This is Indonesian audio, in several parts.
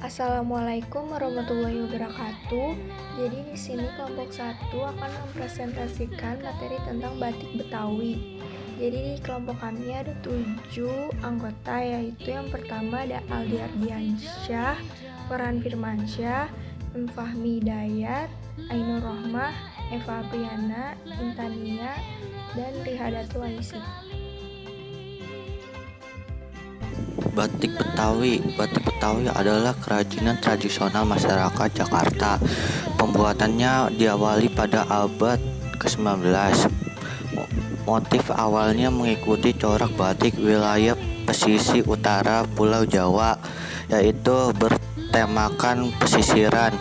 Assalamualaikum warahmatullahi wabarakatuh. Jadi di sini kelompok 1 akan mempresentasikan materi tentang batik Betawi. Jadi di kelompok kami ada 7 anggota, yaitu yang pertama ada Aldi Ardiansyah, Farhan Firmansyah, Fahmi Hidayat, Ainur Rohmah, Eva Apriana, Intania, dan Rihadatul Aisy. Batik Betawi adalah kerajinan tradisional masyarakat Jakarta. Pembuatannya diawali pada abad ke-19. Motif awalnya mengikuti corak batik wilayah pesisir utara Pulau Jawa, yaitu bertemakan pesisiran.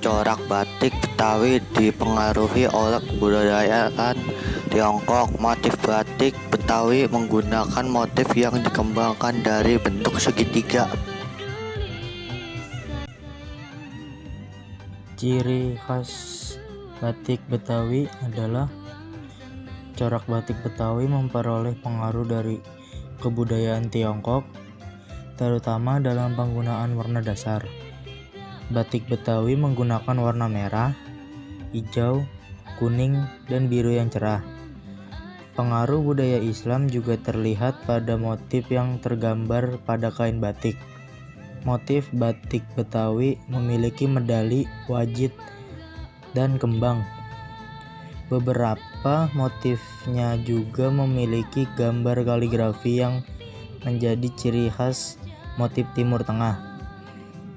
Corak batik Betawi dipengaruhi oleh kebudayaan Tiongkok. Motif batik Betawi menggunakan motif yang dikembangkan dari bentuk segitiga. Ciri khas batik Betawi adalah corak batik Betawi memperoleh pengaruh dari kebudayaan Tiongkok, terutama dalam penggunaan warna dasar. Batik Betawi menggunakan warna merah, hijau, kuning, dan biru yang cerah. Pengaruh budaya Islam juga terlihat pada motif yang tergambar pada kain batik. Motif batik Betawi memiliki medali, wajit, dan kembang. Beberapa motifnya juga memiliki gambar kaligrafi yang menjadi ciri khas motif Timur Tengah.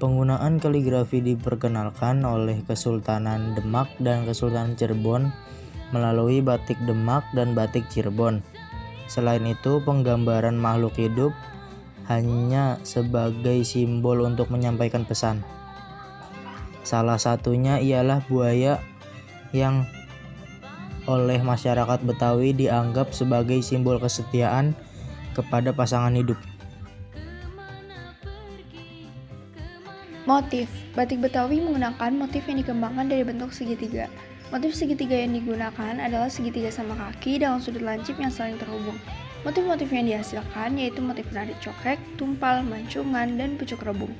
Penggunaan kaligrafi diperkenalkan oleh Kesultanan Demak dan Kesultanan Cirebon melalui batik Demak dan batik Cirebon. Selain itu, penggambaran makhluk hidup hanya sebagai simbol untuk menyampaikan pesan. Salah satunya ialah buaya yang oleh masyarakat Betawi dianggap sebagai simbol kesetiaan kepada pasangan hidup. Motif batik Betawi menggunakan motif yang dikembangkan dari bentuk segitiga. Motif segitiga yang digunakan adalah segitiga sama kaki dengan sudut lancip yang saling terhubung. Motif-motif yang dihasilkan yaitu motif penari cokek, tumpal, mancungan, dan pucuk rebung.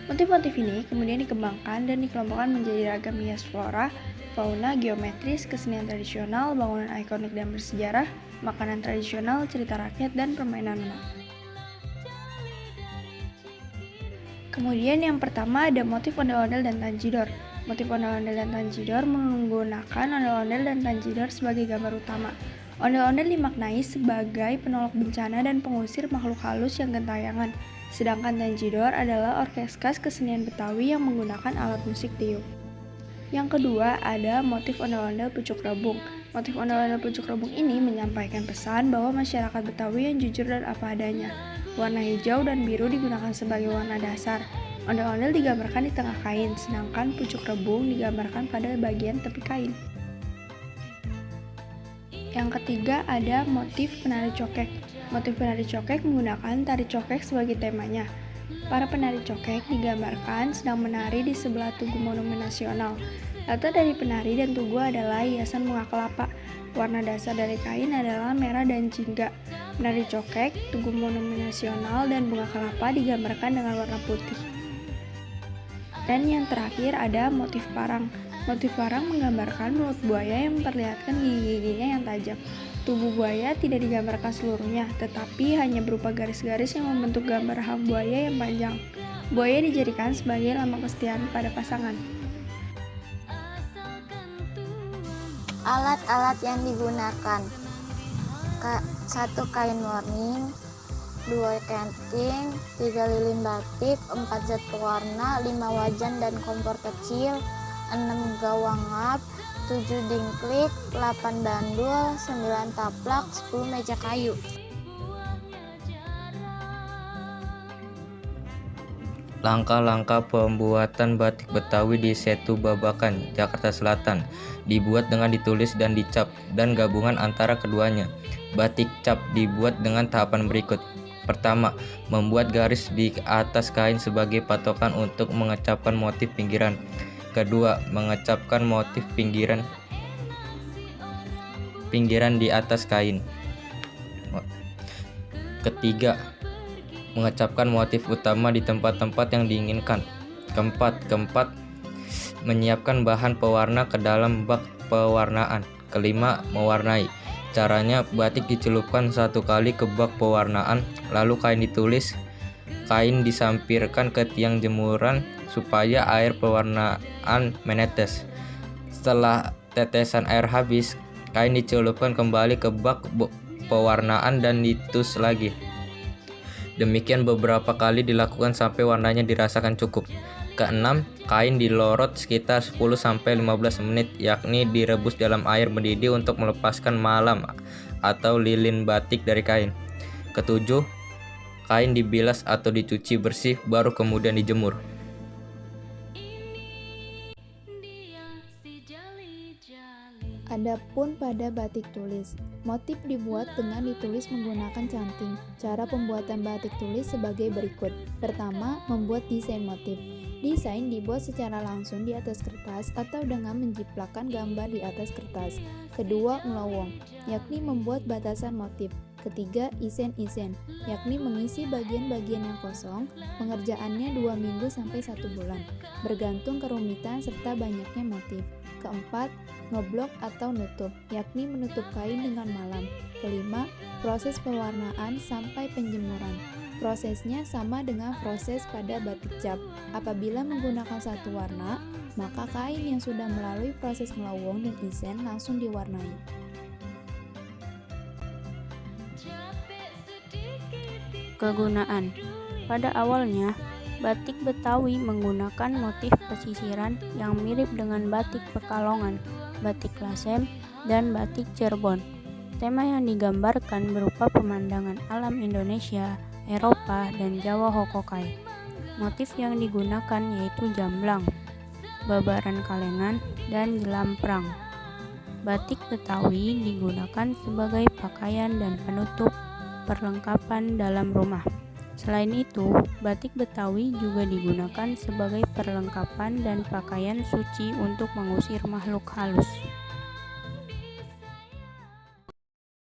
Motif-motif ini kemudian dikembangkan dan dikelompokkan menjadi ragam hias flora, fauna, geometris, kesenian tradisional, bangunan ikonik dan bersejarah, makanan tradisional, cerita rakyat, dan permainan menang. Kemudian yang pertama ada motif ondel-ondel dan tanjidor. Motif ondel-ondel dan tanjidor menggunakan ondel-ondel dan tanjidor sebagai gambar utama. Ondel-ondel dimaknai sebagai penolak bencana dan pengusir makhluk halus yang gentayangan. Sedangkan tanjidor adalah orkes khas kesenian Betawi yang menggunakan alat musik tiup. Yang kedua ada motif ondel-ondel pucuk rebung. Motif ondel-ondel pucuk rebung ini menyampaikan pesan bahwa masyarakat Betawi yang jujur dan apa adanya. Warna hijau dan biru digunakan sebagai warna dasar. Ondel-ondel digambarkan di tengah kain, sedangkan pucuk rebung digambarkan pada bagian tepi kain. Yang ketiga ada motif penari cokek. Motif penari cokek menggunakan tari cokek sebagai temanya. Para penari cokek digambarkan sedang menari di sebelah Tugu Monumen Nasional. Latar dari penari dan tugu adalah hiasan bunga kelapa. Warna dasar dari kain adalah merah dan jingga. Penari cokek, Tugu Monumen Nasional, dan bunga kelapa digambarkan dengan warna putih. Dan yang terakhir ada motif parang. Motif parang menggambarkan mulut buaya yang memperlihatkan gigi-giginya yang tajam. Tubuh buaya tidak digambarkan seluruhnya, tetapi hanya berupa garis-garis yang membentuk gambar ham buaya yang panjang. Buaya dijadikan sebagai lambang kesetiaan pada pasangan. Alat-alat yang digunakan: 1 kain warning, 2 kenting, 3 lilin batik, 4 zat pewarna, 5 wajan dan kompor kecil, 6 gawang ngap, 7 dingklik, 8 bandul, 9 taplak, 10 meja kayu. Langkah-langkah pembuatan batik Betawi di Setu Babakan, Jakarta Selatan, dibuat dengan ditulis dan dicap, dan gabungan antara keduanya. Batik cap dibuat dengan tahapan berikut. Pertama, membuat garis di atas kain sebagai patokan untuk mengecapkan motif pinggiran. Kedua, mengecapkan motif pinggiran di atas kain. Ketiga, mengecapkan motif utama di tempat-tempat yang diinginkan. Keempat, menyiapkan bahan pewarna ke dalam bak pewarnaan. Kelima, mewarnai. Caranya, batik dicelupkan 1 kali ke bak pewarnaan, lalu kain disampirkan ke tiang jemuran supaya air pewarnaan menetes. Setelah tetesan air habis, kain dicelupkan kembali ke bak pewarnaan dan ditus lagi. Demikian beberapa kali dilakukan sampai warnanya dirasakan cukup. Keenam, kain dilorot sekitar 10-15 menit, yakni direbus dalam air mendidih untuk melepaskan malam atau lilin batik dari kain. Ketujuh, kain dibilas atau dicuci bersih baru kemudian dijemur. Adapun pada batik tulis, motif dibuat dengan ditulis menggunakan canting. Cara pembuatan batik tulis sebagai berikut. Pertama, membuat desain motif. Desain dibuat secara langsung di atas kertas atau dengan menjiplakkan gambar di atas kertas. Kedua, ngelowong, yakni membuat batasan motif. Ketiga, isen-isen, yakni mengisi bagian-bagian yang kosong. Pengerjaannya 2 minggu sampai 1 bulan, bergantung kerumitan serta banyaknya motif. Keempat, ngeblok atau nutup, yakni menutup kain dengan malam. Kelima, proses pewarnaan sampai penjemuran. Prosesnya sama dengan proses pada batik cap. Apabila menggunakan satu warna, maka kain yang sudah melalui proses ngelowong dan isen langsung diwarnai. Kegunaan. Pada awalnya, batik Betawi menggunakan motif pesisiran yang mirip dengan batik Pekalongan, batik Lasem, dan batik Cirebon. Tema yang digambarkan berupa pemandangan alam Indonesia, Eropa, dan Jawa Hokokai. Motif yang digunakan yaitu jamblang, babaran kalengan, dan jelamprang. Batik Betawi digunakan sebagai pakaian dan penutup perlengkapan dalam rumah. Selain itu, batik Betawi juga digunakan sebagai perlengkapan dan pakaian suci untuk mengusir makhluk halus.